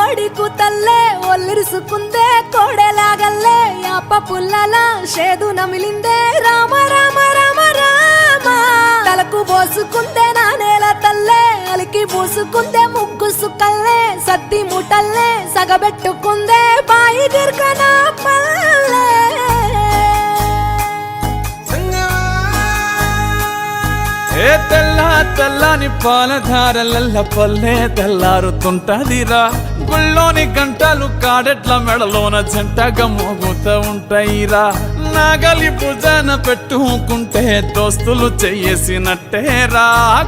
కోడి కూతల్లే ఒల్లిరుసుకుందే కోడెలాగల్లే యాప పుల్లల షేదు నమిలిందే రామ రామ రామ రామ తలకు పోసుకుందే నా నేల తల్లే అలికి పూసుకుందే ముగ్గు సుక్కల్లే సద్ది ముటల్లే సగబెట్టుకుందే బాయి దిర్కన పల్లె ఏ తెల్ల తెల్లని పాలధారలల్ల పల్లె తెల్లారుతుంటదిరా గుళ్ళోని గంటలు కాడెట్ల మెడలోన జంటగా మోగుతూ ఉంటాయిరా నాగలి భుజాన పెట్టుకుంటే దోస్తులు చెయ్యేసినట్టేరా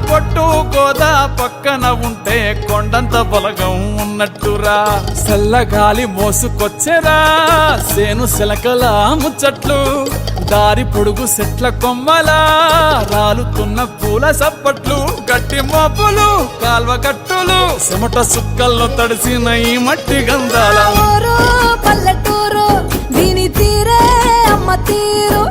కొట్టు గోదా పక్కన ఉంటే కొండంత బలగం ఉన్నట్టురా చల్లగాలి మోసుకొచ్చెరా సేను శిలకల ముచ్చట్లు దారి పొడుగు చెట్ల కొమ్మలా రాలుతున్న పూల సప్పట్లు గట్టి మోపులు కాల్వ గట్టులు చెమట సుక్కల్లో తడిసిన ఈ మట్టి గంధాల పల్లెటూరు దీని తీరే అమ్మ తీరు